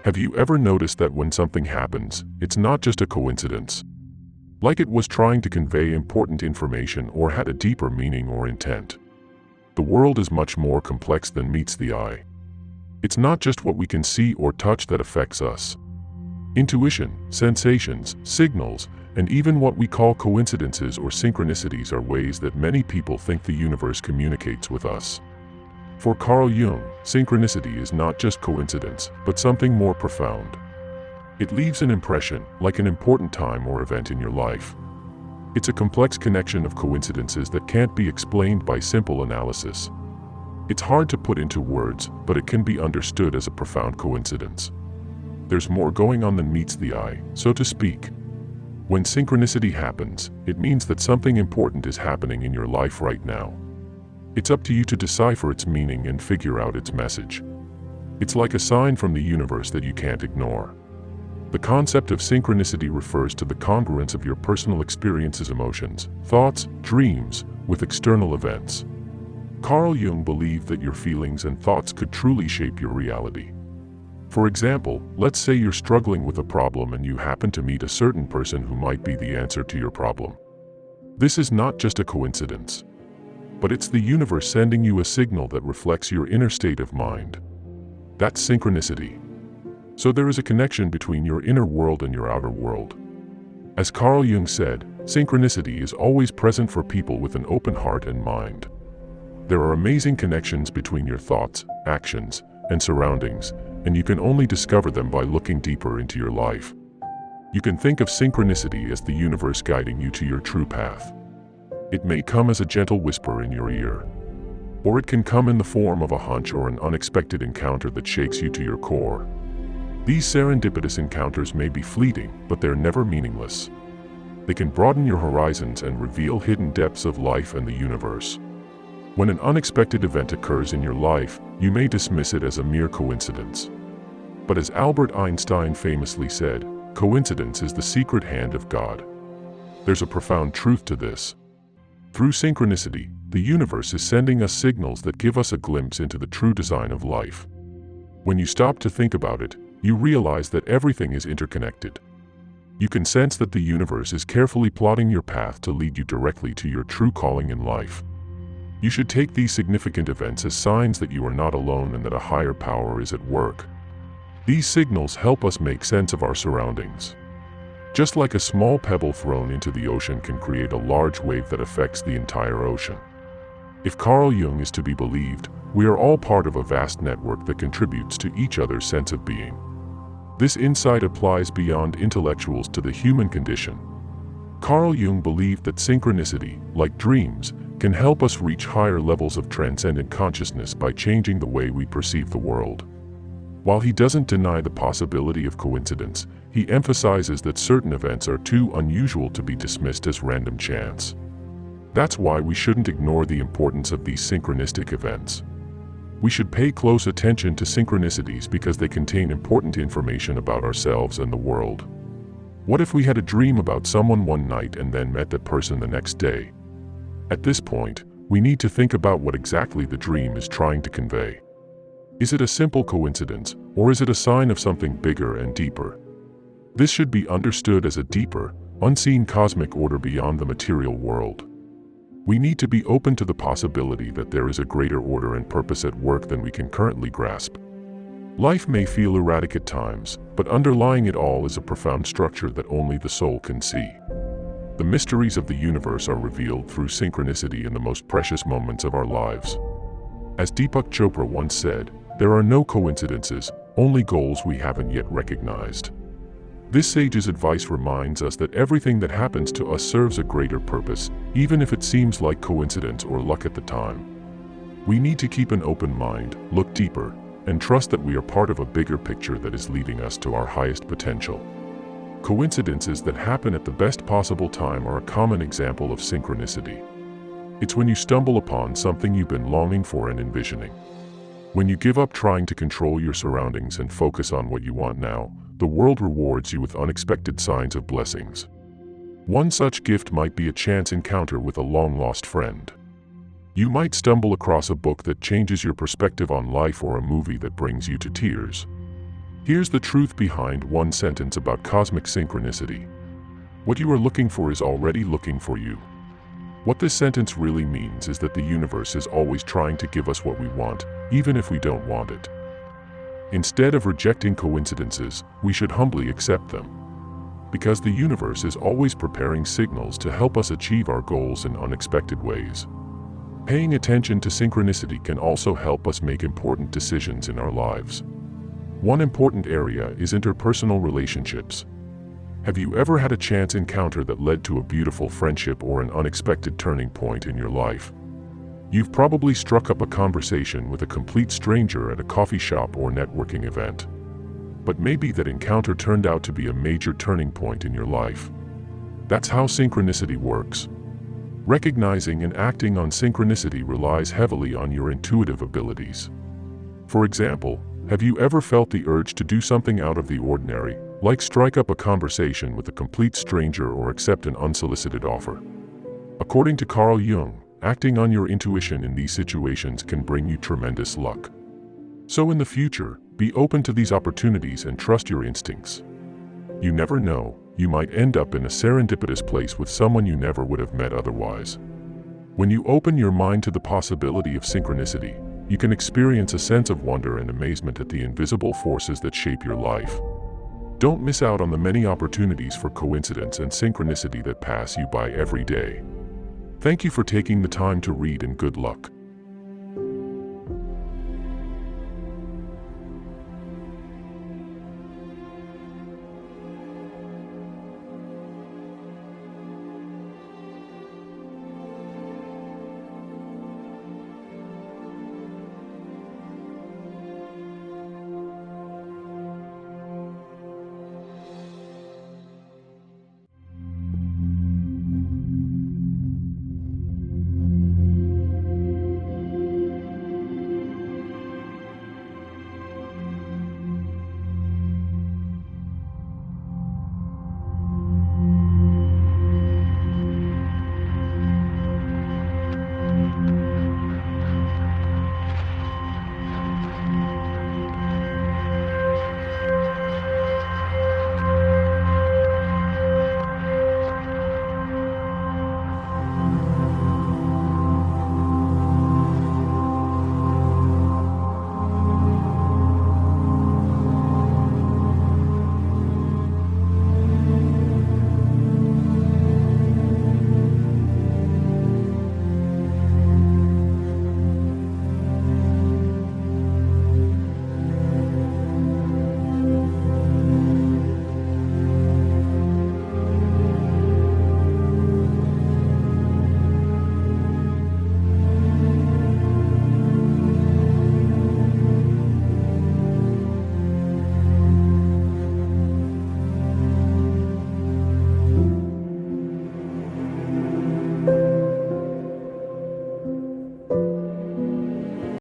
Have you ever noticed that when something happens, it's not just a coincidence? Like it was trying to convey important information or had a deeper meaning or intent. The world is much more complex than meets the eye. It's not just what we can see or touch that affects us. Intuition, sensations, signals, and even what we call coincidences or synchronicities are ways that many people think the universe communicates with us. For Carl Jung, synchronicity is not just coincidence, but something more profound. It leaves an impression, like an important time or event in your life. It's a complex connection of coincidences that can't be explained by simple analysis. It's hard to put into words, but it can be understood as a profound coincidence. There's more going on than meets the eye, so to speak. When synchronicity happens, it means that something important is happening in your life right now. It's up to you to decipher its meaning and figure out its message. It's like a sign from the universe that you can't ignore. The concept of synchronicity refers to the congruence of your personal experiences, emotions, thoughts, dreams, with external events. Carl Jung believed that your feelings and thoughts could truly shape your reality. For example, let's say you're struggling with a problem and you happen to meet a certain person who might be the answer to your problem. This is not just a coincidence, but it's the universe sending you a signal that reflects your inner state of mind. That's synchronicity. So there is a connection between your inner world and your outer world. As Carl Jung said, synchronicity is always present for people with an open heart and mind. There are amazing connections between your thoughts, actions, and surroundings, and you can only discover them by looking deeper into your life. You can think of synchronicity as the universe guiding you to your true path. It may come as a gentle whisper in your ear, or it can come in the form of a hunch or an unexpected encounter that shakes you to your core. These serendipitous encounters may be fleeting, but they're never meaningless. They can broaden your horizons and reveal hidden depths of life and the universe. When an unexpected event occurs in your life, you may dismiss it as a mere coincidence. But as Albert Einstein famously said, coincidence is the secret hand of God. There's a profound truth to this. Through synchronicity, the universe is sending us signals that give us a glimpse into the true design of life. When you stop to think about it, you realize that everything is interconnected. You can sense that the universe is carefully plotting your path to lead you directly to your true calling in life. You should take these significant events as signs that you are not alone and that a higher power is at work. These signals help us make sense of our surroundings. Just like a small pebble thrown into the ocean can create a large wave that affects the entire ocean. If Carl Jung is to be believed, we are all part of a vast network that contributes to each other's sense of being. This insight applies beyond intellectuals to the human condition. Carl Jung believed that synchronicity, like dreams, can help us reach higher levels of transcendent consciousness by changing the way we perceive the world. While he doesn't deny the possibility of coincidence, he emphasizes that certain events are too unusual to be dismissed as random chance. That's why we shouldn't ignore the importance of these synchronistic events. We should pay close attention to synchronicities because they contain important information about ourselves and the world. What if we had a dream about someone one night and then met that person the next day? At this point, we need to think about what exactly the dream is trying to convey. Is it a simple coincidence, or is it a sign of something bigger and deeper? This should be understood as a deeper, unseen cosmic order beyond the material world. We need to be open to the possibility that there is a greater order and purpose at work than we can currently grasp. Life may feel erratic at times, but underlying it all is a profound structure that only the soul can see. The mysteries of the universe are revealed through synchronicity in the most precious moments of our lives. As Deepak Chopra once said, there are no coincidences, only goals we haven't yet recognized. This sage's advice reminds us that everything that happens to us serves a greater purpose, even if it seems like coincidence or luck at the time. We need to keep an open mind, look deeper, and trust that we are part of a bigger picture that is leading us to our highest potential. Coincidences that happen at the best possible time are a common example of synchronicity. It's when you stumble upon something you've been longing for and envisioning. When you give up trying to control your surroundings and focus on what you want now, the world rewards you with unexpected signs of blessings. One such gift might be a chance encounter with a long-lost friend. You might stumble across a book that changes your perspective on life or a movie that brings you to tears. Here's the truth behind one sentence about cosmic synchronicity. What you are looking for is already looking for you. What this sentence really means is that the universe is always trying to give us what we want, even if we don't want it. Instead of rejecting coincidences, we should humbly accept them. Because the universe is always preparing signals to help us achieve our goals in unexpected ways. Paying attention to synchronicity can also help us make important decisions in our lives. One important area is interpersonal relationships. Have you ever had a chance encounter that led to a beautiful friendship or an unexpected turning point in your life? You've probably struck up a conversation with a complete stranger at a coffee shop or networking event. But maybe that encounter turned out to be a major turning point in your life. That's how synchronicity works. Recognizing and acting on synchronicity relies heavily on your intuitive abilities. For example, have you ever felt the urge to do something out of the ordinary, like strike up a conversation with a complete stranger or accept an unsolicited offer? According to Carl Jung, acting on your intuition in these situations can bring you tremendous luck. So in the future, be open to these opportunities and trust your instincts. You never know, you might end up in a serendipitous place with someone you never would have met otherwise. When you open your mind to the possibility of synchronicity, you can experience a sense of wonder and amazement at the invisible forces that shape your life. Don't miss out on the many opportunities for coincidence and synchronicity that pass you by every day. Thank you for taking the time to read, and good luck.